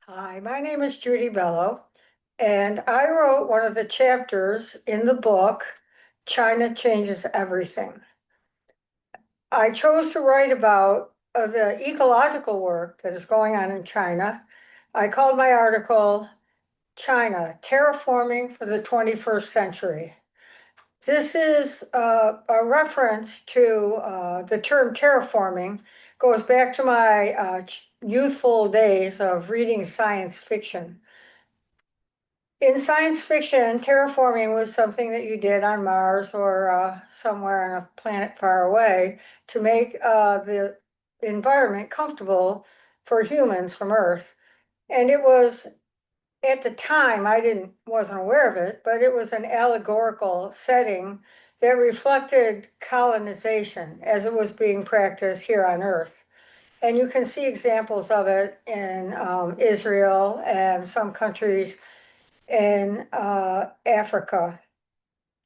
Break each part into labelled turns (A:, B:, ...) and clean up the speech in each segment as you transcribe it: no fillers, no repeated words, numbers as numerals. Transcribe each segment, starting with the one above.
A: Hi, my name is Judy Bello, and I wrote one of the chapters in the book, China Changes Everything. I chose to write about the ecological work that is going on in China. I called my article China, Terraforming for the 21st Century. This is a reference to the term terraforming, goes back to my youthful days of reading science fiction. In science fiction, terraforming was something that you did on Mars or somewhere on a planet far away to make the environment comfortable for humans from Earth. And it was at the time wasn't aware of it, but it was an allegorical setting that reflected colonization as it was being practiced here on Earth. And you can see examples of it in Israel and some countries in Africa,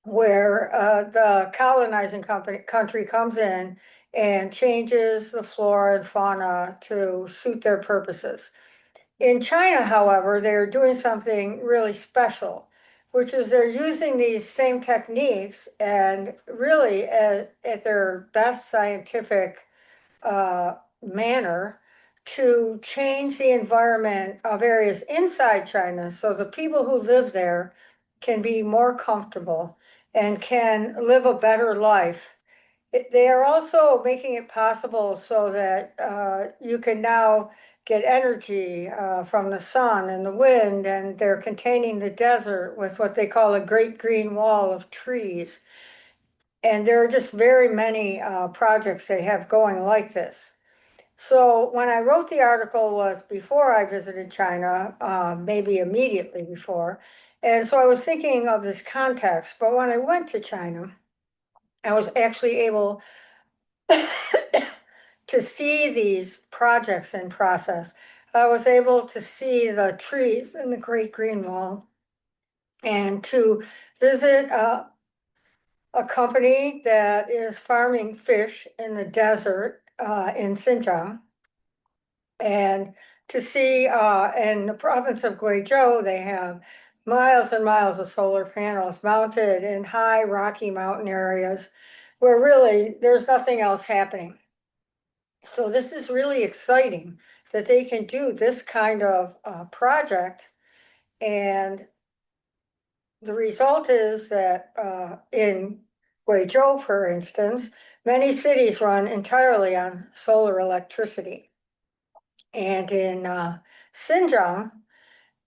A: where the colonizing country comes in and changes the flora and fauna to suit their purposes. In China, however, they're doing something really special, which is they're using these same techniques and really at their best scientific uh, manner to change the environment of areas inside China so the people who live there can be more comfortable and can live a better life. They are also making it possible so that you can now get energy from the sun and the wind, and they're containing the desert with what they call a great green wall of trees. And there are just very many projects they have going like this. So when I wrote the article was before I visited China, maybe immediately before. And so I was thinking of this context, but when I went to China, I was actually able to see these projects in process. I was able to see the trees in the Great Green Wall and to visit a company that is farming fish in the desert in Xinjiang. And to see in the province of Guizhou, they have miles and miles of solar panels mounted in high rocky mountain areas where really there's nothing else happening. So this is really exciting that they can do this kind of project. And the result is that in Guizhou, for instance, many cities run entirely on solar electricity. And in Xinjiang,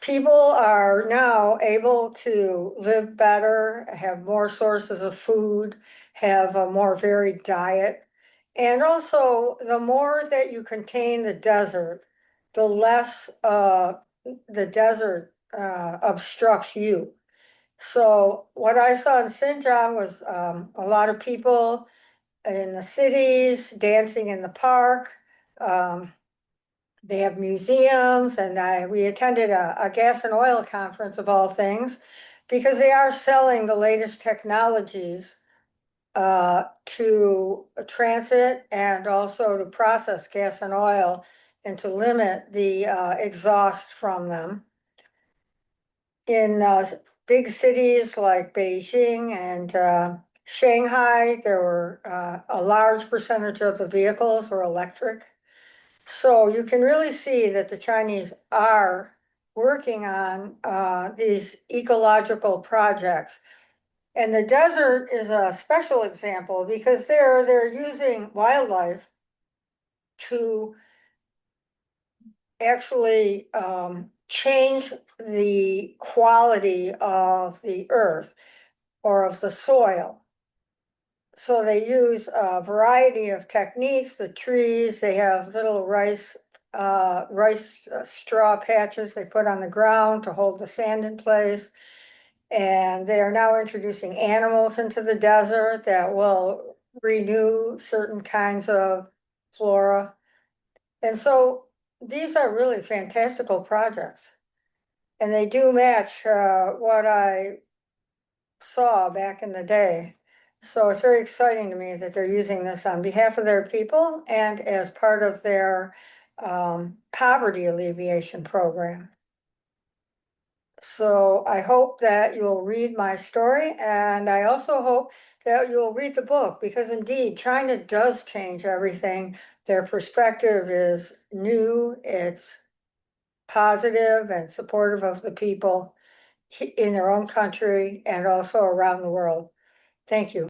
A: people are now able to live better, have more sources of food, have a more varied diet. And also, the more that you contain the desert, the less the desert obstructs you. So, what I saw in Xinjiang was a lot of people in the cities dancing in the park. Um, they have museums, and we attended a gas and oil conference of all things because they are selling the latest technologies to transit and also to process gas and oil and to limit the exhaust from them. In big cities like Beijing and Shanghai, there were a large percentage of the vehicles were electric. So you can really see that the Chinese are working on these ecological projects. And the desert is a special example because they're using wildlife to actually change the quality of the earth or of the soil. So they use a variety of techniques, the trees, they have little rice straw patches they put on the ground to hold the sand in place. And they are now introducing animals into the desert that will renew certain kinds of flora. And so these are really fantastical projects. And they do match what I saw back in the day. So it's very exciting to me that they're using this on behalf of their people and as part of their poverty alleviation program. So I hope that you'll read my story, and I also hope that you'll read the book, because indeed, China does change everything. Their perspective is new, it's positive and supportive of the people in their own country and also around the world. Thank you.